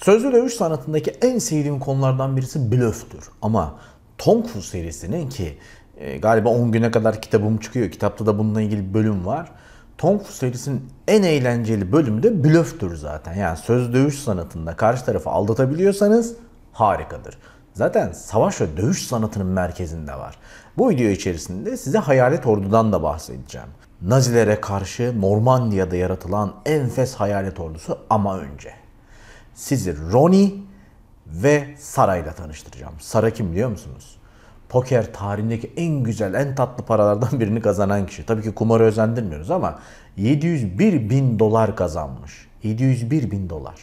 Sözlü dövüş sanatındaki en sevdiğim konulardan birisi blöftür. Ama Kung Fu serisinin ki galiba 10 güne kadar kitabım çıkıyor. Kitapta da bununla ilgili bir bölüm var. Kung Fu serisinin en eğlenceli bölümü de blöftür zaten. Yani sözlü dövüş sanatında karşı tarafı aldatabiliyorsanız harikadır. Zaten savaş ve dövüş sanatının merkezinde var. Bu video içerisinde size Hayalet Ordu'dan da bahsedeceğim. Nazilere karşı Normandiya'da yaratılan enfes hayalet ordusu ama önce sizi Ronnie ve Sara'yla tanıştıracağım. Sara kim biliyor musunuz? Poker tarihindeki en güzel, en tatlı paralardan birini kazanan kişi. Tabii ki kumarı özendirmiyoruz ama 701 bin dolar kazanmış. 701 bin dolar.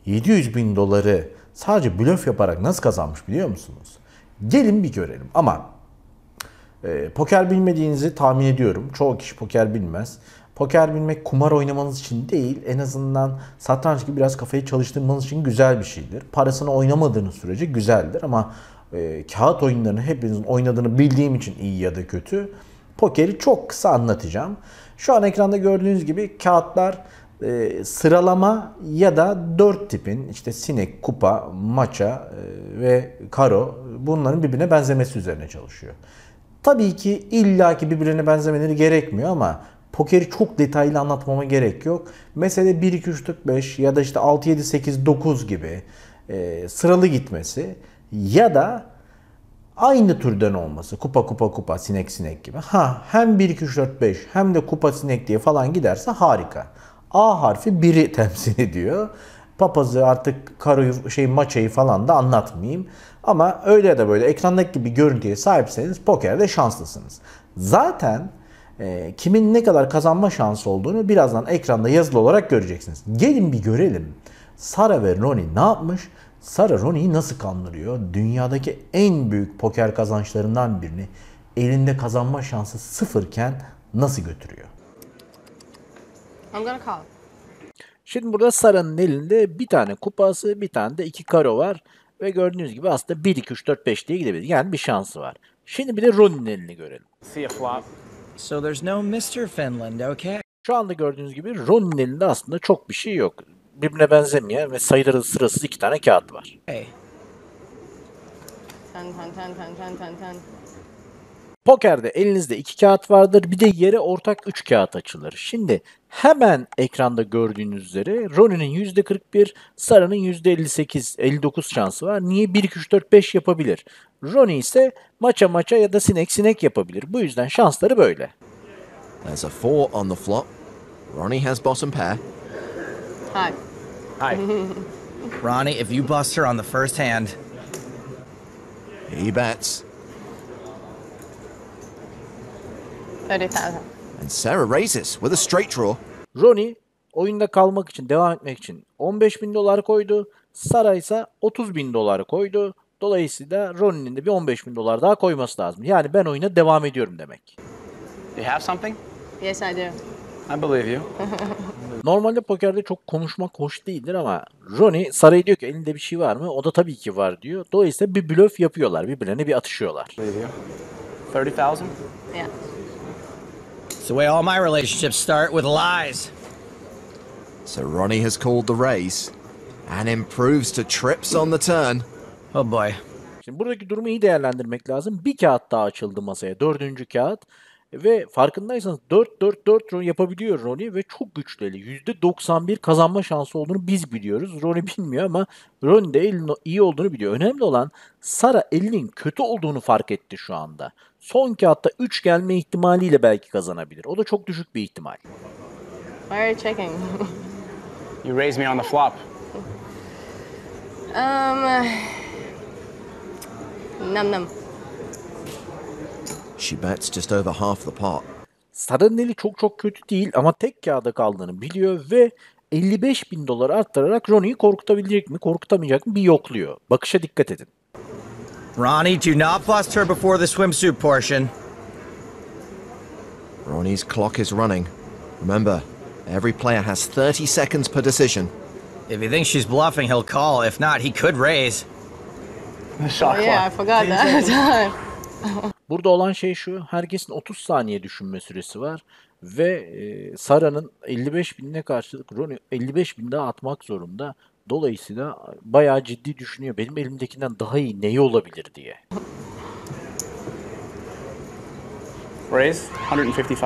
700 bin doları sadece blöf yaparak nasıl kazanmış biliyor musunuz? Gelin bir görelim ama poker bilmediğinizi tahmin ediyorum. Çoğu kişi poker bilmez. Poker bilmek kumar oynamanız için değil, en azından satranç gibi biraz kafayı çalıştırmanız için güzel bir şeydir. Parasını oynamadığınız sürece güzeldir ama kağıt oyunlarını hepinizin oynadığını bildiğim için iyi ya da kötü. Pokeri çok kısa anlatacağım. Şu an ekranda gördüğünüz gibi kağıtlar sıralama ya da 4 tipin işte sinek, kupa, maça ve karo bunların birbirine benzemesi üzerine çalışıyor. Tabii ki illaki birbirine benzemeleri gerekmiyor ama pokeri çok detaylı anlatmama gerek yok. Mesele 1, 2, 3, 4, 5 ya da işte 6, 7, 8, 9 gibi sıralı gitmesi ya da aynı türden olması. Kupa, kupa, kupa, sinek, sinek gibi. Hem 1, 2, 3, 4, 5 hem de kupa, sinek diye falan giderse harika. A harfi 1'i temsil ediyor. Papazı artık karoyu, maçayı falan da anlatmayayım. Ama öyle ya da böyle ekrandaki gibi görüntüye sahipseniz pokerde şanslısınız. Zaten kimin ne kadar kazanma şansı olduğunu birazdan ekranda yazılı olarak göreceksiniz. Gelin bir görelim. Sara ve Ronnie ne yapmış? Sara Ronnie'yi nasıl kandırıyor? Dünyadaki en büyük poker kazançlarından birini elinde kazanma şansı sıfırken nasıl götürüyor? I'm gonna call. Şimdi burada Sara'nın elinde bir tane kupası, bir tane de 2 karo var. Ve gördüğünüz gibi aslında 1, 2, 3, 4, 5 diye gidebilir. Yani bir şansı var. Şimdi bir de Ronnie'nin elini görelim. See a flop. So there's no Mr. Finland, okay? Şu anda gördüğünüz gibi Ronnie'nin elinde aslında çok bir şey yok. Birbirine benzemeyen ve sayıları sırasız 2 tane kağıt var. Hey. 10, 10, 10, 10, 10, 10, 10. Pokerde elinizde 2 kağıt vardır. Bir de yere ortak 3 kağıt açılır. Şimdi hemen ekranda gördüğünüz üzere Ronnie'nin %41, Sara'nın %58, 59 şansı var. Niye 1, 2, 3, 4, 5 yapabilir? Ronnie ise maça maça ya da sinek sinek yapabilir. Bu yüzden şansları böyle. There's a 4 on the flop. Ronnie has bottom pair. Hi. Hi. Ronnie, if you bust her on the first hand, He bets. 30,000. And Sarah raises with a straight draw. Ronnie oyunda kalmak için, devam etmek için 15 bin dolar koydu. Sara ise 30 bin dolar koydu. Dolayısıyla Ronnie'nin de bir 15 bin dolar daha koyması lazım. Yani ben oyuna devam ediyorum demek. you have something? Yes, I do. I believe you. Normalde pokerde çok konuşmak hoş değildir ama Ronnie Sara'ya diyor ki elinde bir şey var mı? O da tabii ki var diyor. Dolayısıyla bir blöf yapıyorlar. Birbirlerine bir atışıyorlar. Believe you. 30,000? Yeah. It's the way all my relationships start, with lies. So Ronnie has called the raise and improves to trips on the turn. Oh boy. Şimdi buradaki durumu iyi değerlendirmek lazım. Bir kağıt daha açıldı masaya. 4. kağıt. Ve farkındaysanız 4-4-4 yapabiliyor Ronnie ve çok güçlü eli. %91 kazanma şansı olduğunu biz biliyoruz. Ronnie bilmiyor ama Ronnie de elinin iyi olduğunu biliyor. Önemli olan Sara elinin kötü olduğunu fark etti şu anda. Son kağıtta 3 gelme ihtimaliyle belki kazanabilir. O da çok düşük bir ihtimal. Why are you checking? You raised me on the flop. Num num. She bets just over half the pot. Sara'nın eli çok kötü değil ama tek kağıda kaldığını biliyor ve 55 bin dolar arttırarak Ronnie'yi korkutabilecek mi, korkutamayacak mı bir yokluyor. Bakışa dikkat edin. Ronnie, do not bust her before the swimsuit portion. Ronnie's clock is running. Remember, every player has 30 seconds per decision. If he thinks she's bluffing, he'll call. If not, he could raise. Oh yeah, I forgot that. Burada olan şey şu, herkesin 30 saniye düşünme süresi var ve Sara'nın 55 binine karşılık Ronnie 55 bin daha atmak zorunda. Dolayısıyla bayağı ciddi düşünüyor. Benim elimdekinden daha iyi neyi olabilir diye. Raise 155.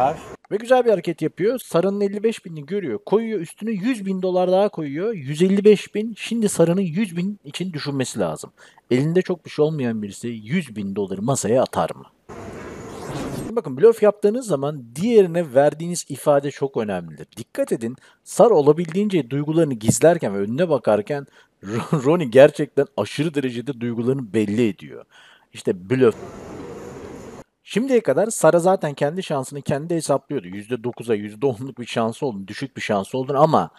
Ve güzel bir hareket yapıyor. Sarı'nın 55 binini görüyor. Koyuyor üstüne 100 bin dolar daha koyuyor. 155 bin. Şimdi Sarı'nın 100 bin için düşünmesi lazım. Elinde çok bir şey olmayan birisi 100 bin doları masaya atar mı? Şimdi bakın blöf yaptığınız zaman diğerine verdiğiniz ifade çok önemlidir. Dikkat edin, Sarı olabildiğince duygularını gizlerken ve önüne bakarken Ronnie gerçekten aşırı derecede duygularını belli ediyor. İşte blöf. Şimdiye kadar Sara zaten kendi şansını kendi hesaplıyordu. %9'a %10'luk bir şansı olduğunu, düşük bir şansı olduğunu ama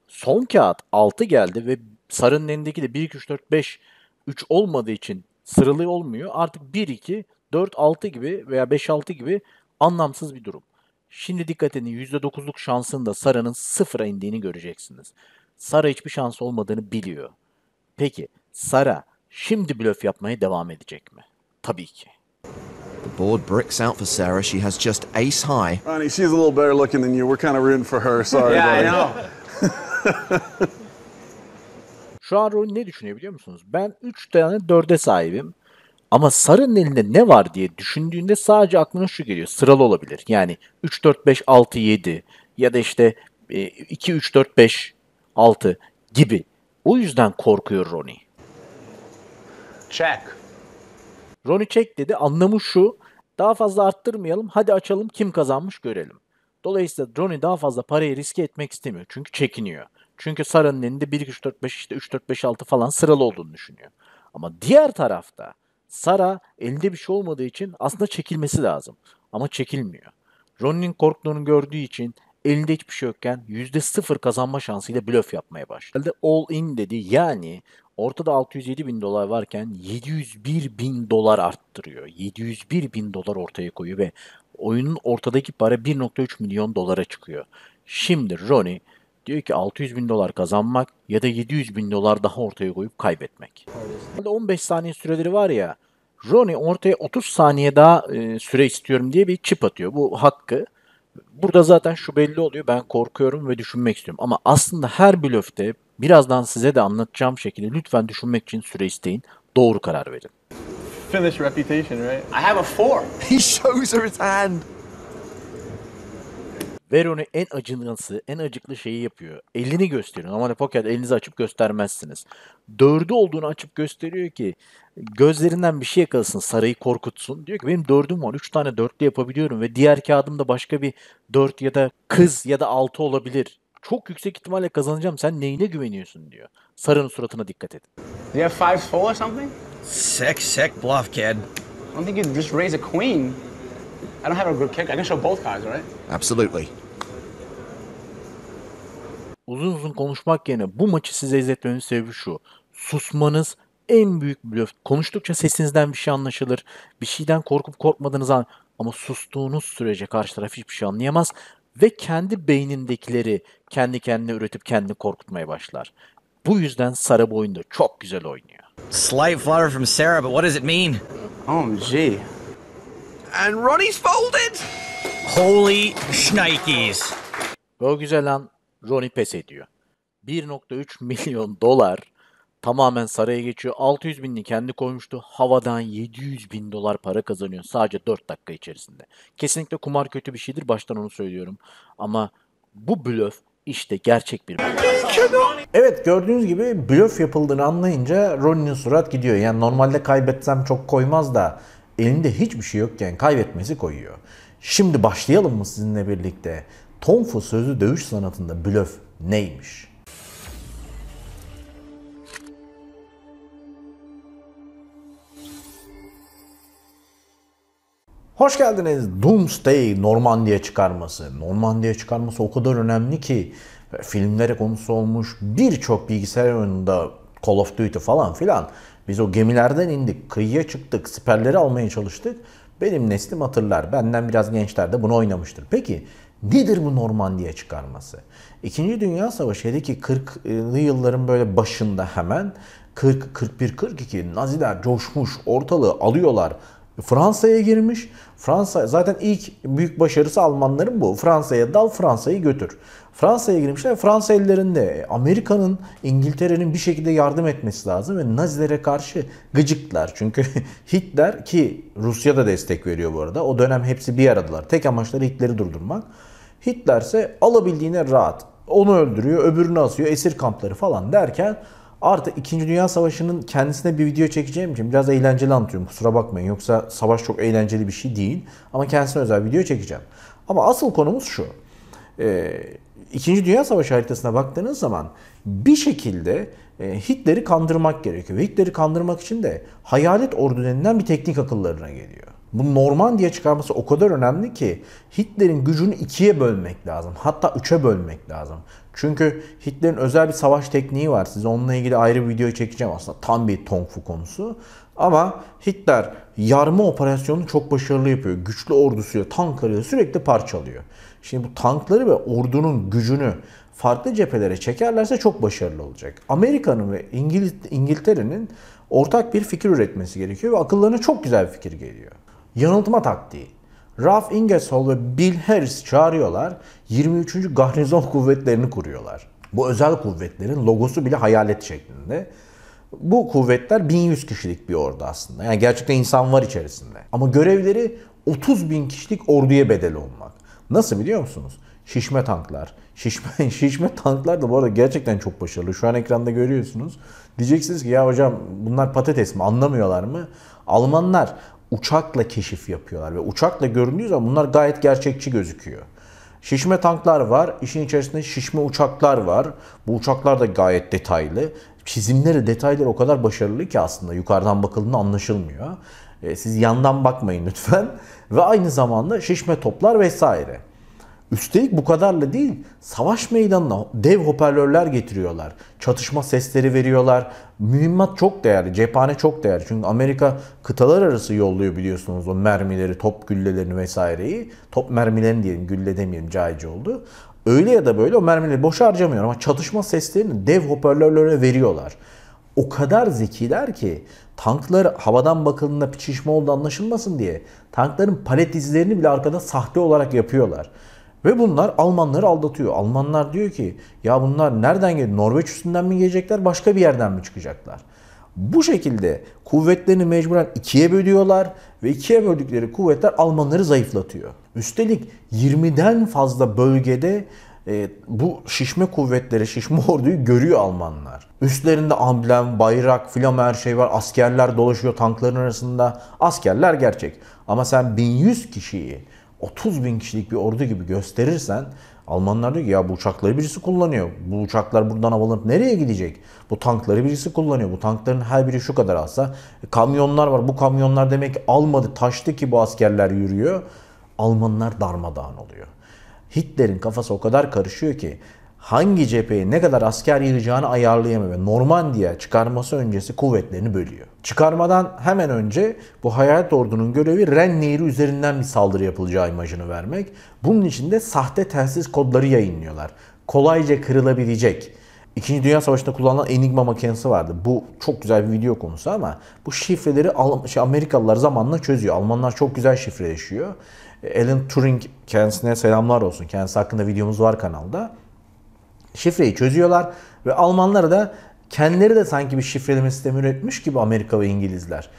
son kağıt 6 geldi ve Sarı'nın elindeki de 1, 2, 3, 4, 5, 3 olmadığı için sıralı olmuyor. Artık 1, 2, 4, 6 gibi veya 5, 6 gibi anlamsız bir durum. Şimdi dikkat edin, %9'luk şansın da Sara'nın sıfıra indiğini göreceksiniz. Sara hiçbir şansı olmadığını biliyor. Peki Sara şimdi blöf yapmaya devam edecek mi? Tabii ki. The board bricks out for Sarah. She has just ace high. Ronnie, she's a little better looking than you. We're kind of rooting for her. Sorry, Yeah, I buddy. know. Şu an Ronnie ne düşünüyor biliyor musunuz? Ben 3 tane 4'e sahibim. Ama Sarı'nın elinde ne var diye düşündüğünde sadece aklına şu geliyor. Sıralı olabilir. Yani 3, 4, 5, 6, 7 ya da işte 2, 3, 4, 5, 6 gibi. O yüzden korkuyor Ronnie. Check. Ronnie check dedi. Anlamı şu. Daha fazla arttırmayalım. Hadi açalım. Kim kazanmış görelim. Dolayısıyla Ronnie daha fazla parayı riske etmek istemiyor. Çünkü çekiniyor. Çünkü Sara'nın elinde 1, 2, 3, 4, 5 işte 3, 4, 5, 6 falan sıralı olduğunu düşünüyor. Ama diğer tarafta Sara elinde bir şey olmadığı için aslında çekilmesi lazım. Ama çekilmiyor. Ronnie'nin korktuğunu gördüğü için elinde hiçbir şey yokken %0 kazanma şansıyla blöf yapmaya başladı. All in dedi. Yani ortada 607 bin dolar varken 701 bin dolar arttırıyor. 701 bin dolar ortaya koyuyor ve oyunun ortadaki para 1,3 milyon dolara çıkıyor. Şimdi Ronnie diyor ki 600 bin dolar kazanmak ya da 700 bin dolar daha ortaya koyup kaybetmek. 15 saniye süreleri var ya, Ronnie ortaya 30 saniye daha süre istiyorum diye bir çip atıyor. Bu hakkı. Burada zaten şu belli oluyor. Ben korkuyorum ve düşünmek istiyorum. Ama aslında her blöfte birazdan size de anlatacağım şekilde lütfen düşünmek için süre isteyin. Doğru karar verin. Finish reputation, right? I have a 4. He shows her his hand. Ve Ronnie en acınası, en acıklı şeyi yapıyor. Elini gösteriyor. Normalde pokerde elinizi açıp göstermezsiniz. 4'ü olduğunu açıp gösteriyor ki gözlerinden bir şey yakalasın, Sarayı korkutsun. Diyor ki benim 4'üm var. 3 tane 4'lü yapabiliyorum ve diğer kağıdımda başka bir 4 ya da kız ya da 6 olabilir. Çok yüksek ihtimalle kazanacağım. Sen neyine güveniyorsun diyor. Sarı'nın suratına dikkat edin. Do you have 5 full or something? Sick bluff, kid. I don't think you'd just raise a queen. I don't have a good kick. I can show both cards, right? Absolutely. Uzun uzun konuşmak yerine bu maçı size izletmemin sebebi şu. Susmanız en büyük blöf. Konuştukça sesinizden bir şey anlaşılır. Bir şeyden korkup korkmadığınız an ama sustuğunuz sürece karşı taraf hiçbir şey anlayamaz ve kendi beynindekileri kendi kendine üretip kendini korkutmaya başlar. Bu yüzden Sara bu oyunda çok güzel oynuyor. Slight flutter from Sarah, but what does it mean? OMG. And Ronnie's folded. Holy shnikes. Ve o güzel an Ronnie pes ediyor. 1,3 milyon dolar tamamen Sara'ya geçiyor. 600 binini kendi koymuştu. Havadan 700 bin dolar para kazanıyor sadece 4 dakika içerisinde. Kesinlikle kumar kötü bir şeydir. Baştan onu söylüyorum. Ama bu blöf işte gerçek bir blöf. Evet, gördüğünüz gibi blöf yapıldığını anlayınca Ronnie'nin surat gidiyor. Yani normalde kaybetsem çok koymaz da elinde hiçbir şey yokken kaybetmesi koyuyor. Şimdi başlayalım mı sizinle birlikte? Tong Fu sözlü dövüş sanatında blöf neymiş? Hoş geldiniz. Doomsday Normandiya çıkarması. Normandiya çıkarması o kadar önemli ki filmlere konusu olmuş, birçok bilgisayar oyununda Call of Duty falan filan. Biz o gemilerden indik, kıyıya çıktık, siperleri almaya çalıştık. Benim neslim hatırlar, benden biraz gençler de bunu oynamıştır. Peki nedir bu Normandiya çıkarması? İkinci Dünya Savaşı, hele ki 40'lı yılların böyle başında hemen 40, 41, 42 Naziler coşmuş, ortalığı alıyorlar. Fransa'ya girmiş. Fransa zaten ilk büyük başarısı Almanların bu. Fransa'ya dal, Fransa'yı götür. Fransa'ya girmişler. Fransa ellerinde. Amerika'nın, İngiltere'nin bir şekilde yardım etmesi lazım ve Nazilere karşı gıcıklar. Çünkü Hitler, ki Rusya da destek veriyor bu arada. O dönem hepsi bir aradalar. Tek amaçları Hitler'i durdurmak. Hitler ise alabildiğine rahat. Onu öldürüyor, öbürünü asıyor, esir kampları falan derken artık 2. Dünya Savaşı'nın kendisine bir video çekeceğim için biraz eğlenceli anlatıyorum. Kusura bakmayın. Yoksa savaş çok eğlenceli bir şey değil. Ama kendisine özel video çekeceğim. Ama asıl konumuz şu. 2. Dünya Savaşı haritasına baktığınız zaman bir şekilde Hitler'i kandırmak gerekiyor. Ve Hitler'i kandırmak için de hayalet ordu denilen bir teknik akıllarına geliyor. Bu Normandiya çıkarması o kadar önemli ki Hitler'in gücünü 2'ye bölmek lazım. Hatta 3'e bölmek lazım. Çünkü Hitler'in özel bir savaş tekniği var. Size onunla ilgili ayrı bir video çekeceğim aslında. Tam bir Tong Fu konusu. Ama Hitler yarma operasyonunu çok başarılı yapıyor. Güçlü ordusuyla, tanklarıyla sürekli parçalıyor. Şimdi bu tankları ve ordunun gücünü farklı cephelere çekerlerse çok başarılı olacak. Amerika'nın ve İngiltere'nin ortak bir fikir üretmesi gerekiyor ve akıllarına çok güzel bir fikir geliyor. Yanıltma taktiği. Ralph Ingersoll ve Bill Harris çağırıyorlar. 23. Garnizon Kuvvetlerini kuruyorlar. Bu özel kuvvetlerin logosu bile hayalet şeklinde. Bu kuvvetler 1100 kişilik bir ordu aslında. Yani gerçekten insan var içerisinde. Ama görevleri 30.000 kişilik orduya bedel olmak. Nasıl biliyor musunuz? Şişme tanklar. Şişme tanklar da bu arada gerçekten çok başarılı. Şu an ekranda görüyorsunuz. Diyeceksiniz ki ya hocam bunlar patates mi? Anlamıyorlar mı? Almanlar uçakla keşif yapıyorlar ve uçakla göründüğü zaman bunlar gayet gerçekçi gözüküyor. Şişme tanklar var. İşin içerisinde şişme uçaklar var. Bu uçaklar da gayet detaylı. Çizimleri, detayları o kadar başarılı ki aslında yukarıdan bakıldığında anlaşılmıyor. Siz yandan bakmayın lütfen. Ve aynı zamanda şişme toplar vesaire. Üstelik bu kadarla değil, savaş meydanına dev hoparlörler getiriyorlar. Çatışma sesleri veriyorlar. Mühimmat çok değerli, cephane çok değerli. Çünkü Amerika kıtalar arası yolluyor biliyorsunuz o mermileri, top güllelerini vesaireyi. Top mermilerini diyelim, gülle demeyelim, caici oldu. Öyle ya da böyle o mermileri boş harcamıyor ama çatışma seslerini dev hoparlörlere veriyorlar. O kadar zekiler ki tanklar havadan bakıldığında bir şişme oldu anlaşılmasın diye tankların palet izlerini bile arkada sahte olarak yapıyorlar. Ve bunlar Almanları aldatıyor. Almanlar diyor ki ya bunlar nereden geliyor? Norveç üstünden mi gelecekler, başka bir yerden mi çıkacaklar? Bu şekilde kuvvetlerini mecburen 2'ye bölüyorlar ve 2'ye böldükleri kuvvetler Almanları zayıflatıyor. Üstelik 20'den fazla bölgede bu şişme kuvvetleri, şişme orduyu görüyor Almanlar. Üstlerinde amblem, bayrak, filan her şey var. Askerler dolaşıyor tankların arasında. Askerler gerçek. Ama sen 1100 kişiyi 30.000 kişilik bir ordu gibi gösterirsen Almanlar diyor ki ya bu uçakları birisi kullanıyor. Bu uçaklar buradan havalanıp nereye gidecek? Bu tankları birisi kullanıyor. Bu tankların her biri şu kadar alsa. Kamyonlar var. Bu kamyonlar demek ki almadı, taştı ki bu askerler yürüyor. Almanlar darmadağın oluyor. Hitler'in kafası o kadar karışıyor ki hangi cepheye ne kadar asker yığacağını ayarlayamıyor ve Normandiya çıkarması öncesi kuvvetlerini bölüyor. Çıkarmadan hemen önce bu hayalet ordunun görevi Ren Nehri üzerinden bir saldırı yapılacağı imajını vermek. Bunun için de sahte telsiz kodları yayınlıyorlar. Kolayca kırılabilecek. İkinci Dünya Savaşı'nda kullanılan Enigma makinesi vardı. Bu çok güzel bir video konusu ama bu şifreleri Amerikalılar zamanla çözüyor. Almanlar çok güzel şifreleşiyor. Alan Turing, kendisine selamlar olsun. Kendisi hakkında videomuz var kanalda. Şifreyi çözüyorlar ve Almanlara da kendileri de sanki bir şifreleme sistemi üretmiş gibi Amerika ve İngilizler.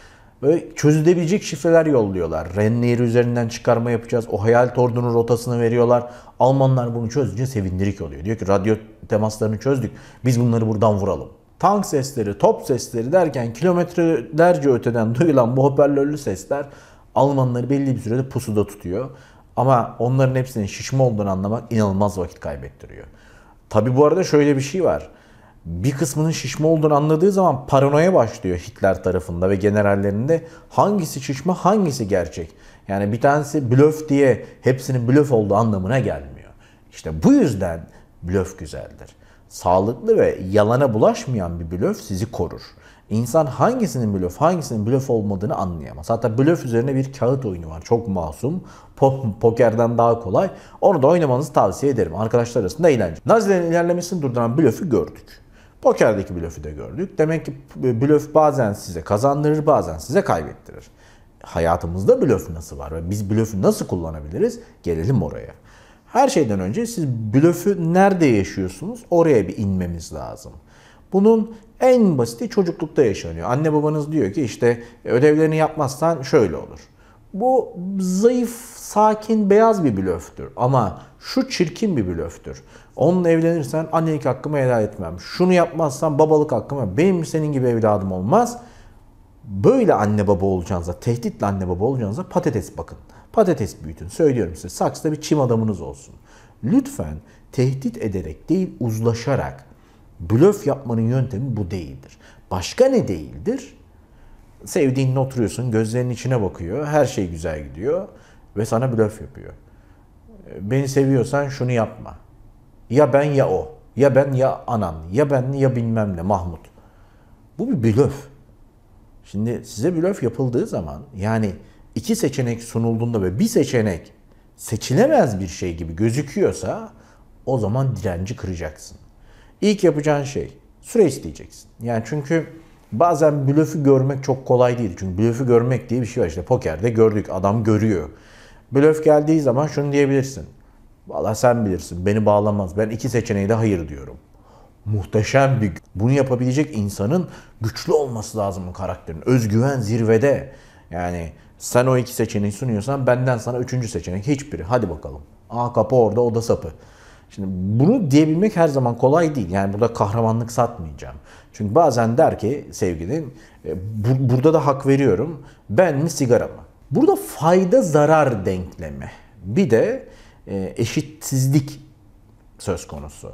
Böyle çözülebilecek şifreler yolluyorlar. Ren Nehri üzerinden çıkarma yapacağız. O hayalet ordunun rotasını veriyorlar. Almanlar bunu çözünce sevindirik oluyor. Diyor ki radyo temaslarını çözdük. Biz bunları buradan vuralım. Tank sesleri, top sesleri derken kilometrelerce öteden duyulan bu hoparlörlü sesler Almanları belli bir sürede pusuda tutuyor. Ama onların hepsinin şişme olduğunu anlamak inanılmaz vakit kaybettiriyor. Tabi bu arada şöyle bir şey var. Bir kısmının şişme olduğunu anladığı zaman paranoya başlıyor Hitler tarafında ve generallerinde. Hangisi şişme, hangisi gerçek? Yani bir tanesi blöf diye hepsinin blöf olduğu anlamına gelmiyor. İşte bu yüzden blöf güzeldir. Sağlıklı ve yalana bulaşmayan bir blöf sizi korur. İnsan hangisinin blöf, hangisinin blöf olmadığını anlayamaz. Hatta blöf üzerine bir kağıt oyunu var. Çok masum. Pokerden daha kolay. Onu da oynamanızı tavsiye ederim. Arkadaşlar arasında eğlenceli. Nazilerin ilerlemesini durduran blöfü gördük. Pokerdeki blöfü de gördük. Demek ki blöf bazen size kazandırır, bazen size kaybettirir. hayatımızda blöf nasıl var ve biz blöfü nasıl kullanabiliriz? Gelelim oraya. Her şeyden önce siz blöfü nerede yaşıyorsunuz? Oraya bir inmemiz lazım. Bunun en basiti çocuklukta yaşanıyor. Anne babanız diyor ki işte ödevlerini yapmazsan şöyle olur. Bu zayıf, sakin, beyaz bir blöftür. Ama şu çirkin bir blöftür. Onunla evlenirsen annelik hakkımı helal etmem. Şunu yapmazsan babalık hakkımı, benim senin gibi evladım olmaz. Böyle anne baba olacağınıza, tehditle anne baba olacağınıza patates bakın. Patates büyütün. Söylüyorum size, saksıda bir çim adamınız olsun. Lütfen tehdit ederek değil, uzlaşarak. Blöf yapmanın yöntemi bu değildir. Başka ne değildir? Sevdiğinle oturuyorsun, gözlerinin içine bakıyor, her şey güzel gidiyor ve sana blöf yapıyor. Beni seviyorsan şunu yapma. Ya ben ya o. Ya ben ya anan. Ya ben ya bilmem ne Mahmut. Bu bir blöf. Şimdi size blöf yapıldığı zaman, yani iki seçenek sunulduğunda ve bir seçenek seçilemez bir şey gibi gözüküyorsa o zaman direnci kıracaksın. İlk yapacağın şey süre isteyeceksin. Yani çünkü bazen blöfü görmek çok kolay değil. Çünkü blöfü görmek diye bir şey var. İşte pokerde gördük, adam görüyor. Blöf geldiği zaman şunu diyebilirsin. Vallahi sen bilirsin, beni bağlamaz. Ben iki seçeneğe de hayır diyorum. Muhteşem bir... Bunu yapabilecek insanın güçlü olması lazım karakterin. Özgüven zirvede. Yani sen o iki seçeneği sunuyorsan benden sana üçüncü seçenek hiçbiri. Hadi bakalım. Aa, kapı orada, o da sapı. Şimdi bunu diyebilmek her zaman kolay değil. Yani burada kahramanlık satmayacağım. Çünkü bazen der ki sevgilin, burada da hak veriyorum. Ben mi sigara mı? Burada fayda zarar denklemi. Bir de eşitsizlik söz konusu.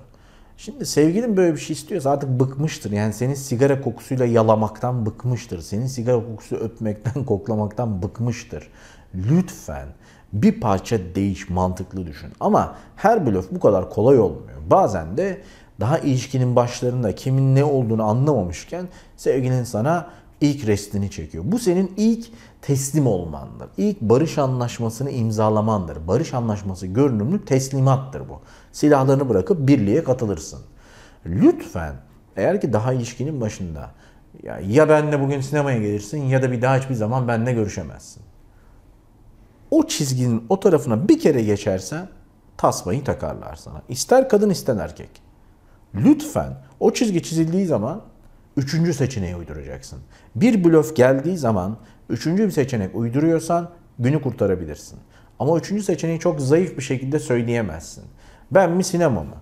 Şimdi sevgilin böyle bir şey istiyorsa artık bıkmıştır. Yani senin sigara kokusuyla yalamaktan bıkmıştır. Senin sigara kokusu öpmekten, koklamaktan bıkmıştır. Lütfen bir parça değiş, mantıklı düşün. Ama her blöf bu kadar kolay olmuyor. Bazen de daha ilişkinin başlarında kimin ne olduğunu anlamamışken sevgilin sana ilk restini çekiyor. Bu senin ilk teslim olmandır. İlk barış anlaşmasını imzalamandır. Barış anlaşması görünümlü teslimattır bu. Silahlarını bırakıp birliğe katılırsın. Lütfen eğer ki daha ilişkinin başında ya benle bugün sinemaya gelirsin ya da bir daha hiçbir zaman benle görüşemezsin. O çizginin o tarafına bir kere geçersen tasmayı takarlar sana. İster kadın ister erkek. Lütfen o çizgi çizildiği zaman üçüncü seçeneği uyduracaksın. Bir blöf geldiği zaman üçüncü bir seçenek uyduruyorsan günü kurtarabilirsin. Ama üçüncü seçeneği çok zayıf bir şekilde söyleyemezsin. Ben mi sinema mı?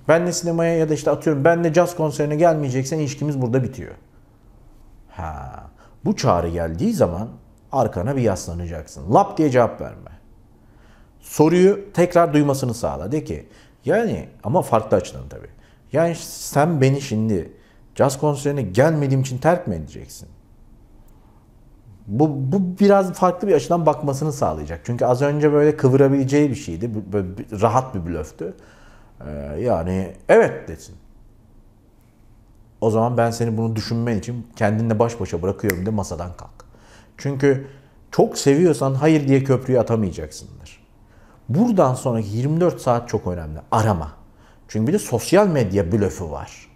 Benle sinemaya ya da işte atıyorum benle caz konserine gelmeyeceksen ilişkimiz burada bitiyor. Bu çağrı geldiği zaman arkana bir yaslanacaksın. Lap diye cevap verme. Soruyu tekrar duymasını sağla. De ki yani ama farklı açıdan tabii. Yani sen beni şimdi caz konserine gelmediğim için terk mi edeceksin? Bu biraz farklı bir açıdan bakmasını sağlayacak. Çünkü az önce böyle kıvırabileceği bir şeydi. Böyle rahat bir blöftü. Yani evet desin. O zaman ben seni bunu düşünmen için kendinle baş başa bırakıyorum de masadan kalk. Çünkü çok seviyorsan hayır diye köprüyü atamayacaksındır. Buradan sonraki 24 saat çok önemli. Arama. Çünkü bir de sosyal medya blöfü var.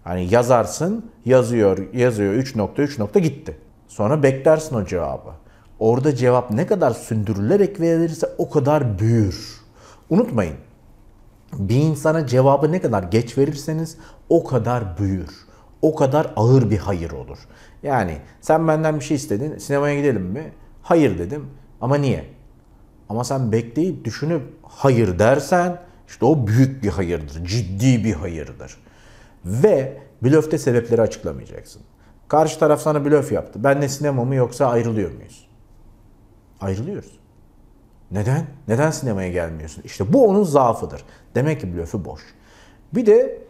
Hani yazarsın, yazıyor 3 nokta gitti. Sonra beklersin o cevabı. Orada cevap ne kadar sündürülerek verilirse o kadar büyür. Unutmayın. Bir insana cevabı ne kadar geç verirseniz o kadar büyür. O kadar ağır bir hayır olur. Yani sen benden bir şey istedin, sinemaya gidelim mi? Hayır dedim. Ama niye? Ama sen bekleyip düşünüp hayır dersen işte o büyük bir hayırdır. Ciddi bir hayırdır. Ve blöfte sebepleri açıklamayacaksın. Karşı taraf sana blöf yaptı. Benle sinema mı yoksa ayrılıyor muyuz? Ayrılıyoruz. Neden? Neden sinemaya gelmiyorsun? İşte bu onun zaafıdır. Demek ki blöfü boş. Bir de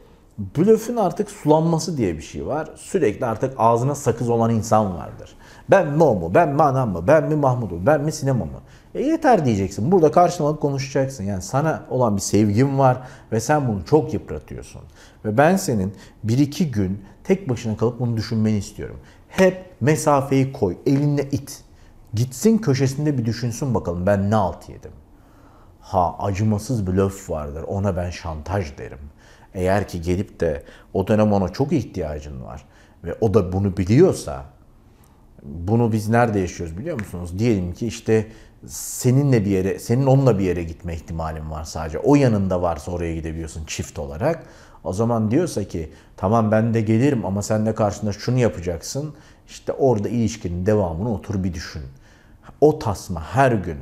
blöfün artık sulanması diye bir şey var. Sürekli artık ağzına sakız olan insan vardır. Ben mi o mu? Ben mi anam mı? Ben mi Mahmut'um? Ben mi sinema mı? Yeter diyeceksin. Burada karşına alıp konuşacaksın. Yani sana olan bir sevgim var ve sen bunu çok yıpratıyorsun. Ve ben senin 1-2 gün tek başına kalıp bunu düşünmeni istiyorum. Hep mesafeyi koy. Elinle it. Gitsin köşesinde bir düşünsün bakalım ben ne alt yedim. Acımasız blöf vardır. Ona ben şantaj derim. Eğer ki gelip de o dönem ona çok ihtiyacın var ve o da bunu biliyorsa Bunu biz nerede yaşıyoruz biliyor musunuz? Diyelim ki işte seninle bir yere, senin onunla bir yere gitme ihtimalin var sadece. O yanında varsa oraya gidebiliyorsun çift olarak. O zaman diyorsa ki tamam ben de gelirim ama sen de karşında şunu yapacaksın. İşte orada ilişkinin devamını otur bir düşün. O tasma her gün.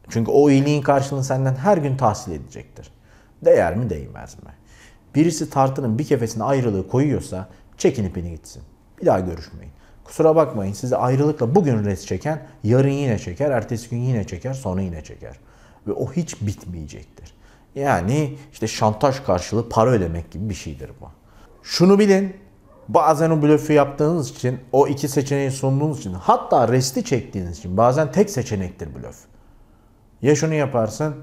Çünkü o iyiliğin karşılığını senden her gün tahsil edecektir. Değer mi değmez mi? Birisi tartının bir kefesine ayrılığı koyuyorsa çekin ipini gitsin. Bir daha görüşmeyin. Kusura bakmayın size ayrılıkla bugün res çeken yarın yine çeker, ertesi gün yine çeker, sonra yine çeker. Ve o hiç bitmeyecektir. Yani işte şantaj karşılığı para ödemek gibi bir şeydir bu. Şunu bilin, bazen o blöfü yaptığınız için, o iki seçeneği sunduğunuz için, hatta resti çektiğiniz için bazen tek seçenektir blöf. Ya şunu yaparsın,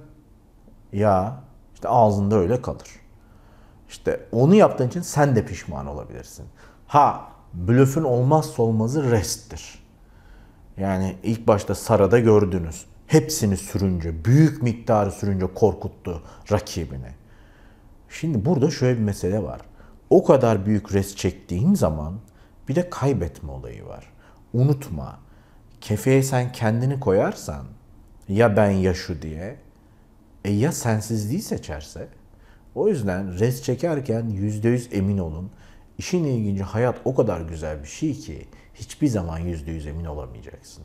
ya işte ağzında öyle kalır. İşte onu yaptığın için sen de pişman olabilirsin. Blöfün olmazsa olmazı resttir. Yani ilk başta Sara'da gördünüz. Hepsini sürünce, büyük miktarı sürünce korkuttu rakibini. Şimdi burada şöyle bir mesele var. O kadar büyük rest çektiğin zaman bir de kaybetme olayı var. Unutma, kefeye sen kendini koyarsan, ya ben ya şu diye, ya sensizliği seçerse, o yüzden rest çekerken %100 emin olun. İşin ilginci, hayat o kadar güzel bir şey ki hiçbir zaman %100 emin olamayacaksın.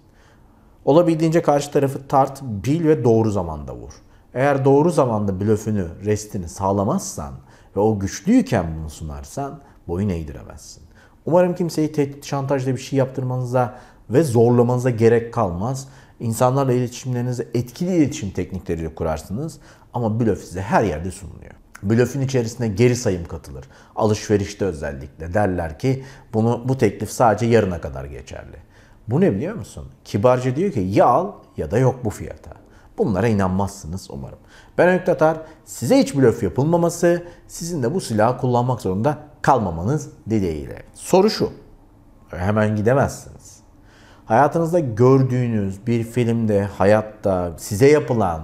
Olabildiğince karşı tarafı tart, bil ve doğru zamanda vur. Eğer doğru zamanda blöfünü, restini sağlamazsan ve o güçlüyken bunu sunarsan boyun eğdiremezsin. Umarım kimseyi tehdit, şantajla bir şey yaptırmanıza ve zorlamanıza gerek kalmaz. İnsanlarla iletişimlerinizi etkili iletişim teknikleriyle kurarsınız ama blöf size her yerde sunuluyor. Blöfün içerisine geri sayım katılır. Alışverişte özellikle derler ki bu teklif sadece yarına kadar geçerli. Bu ne biliyor musun? Kibarca diyor ki ya al ya da yok bu fiyata. Bunlara inanmazsınız umarım. Ben Öykü Tatar, size hiç blöf yapılmaması, sizin de bu silahı kullanmak zorunda kalmamanız dileğiyle. Soru şu, hemen gidemezsiniz. Hayatınızda gördüğünüz bir filmde, hayatta size yapılan,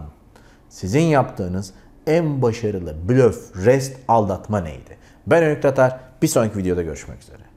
sizin yaptığınız en başarılı blöf, rest, aldatma neydi? Ben Öykü Tatar, bir sonraki videoda görüşmek üzere.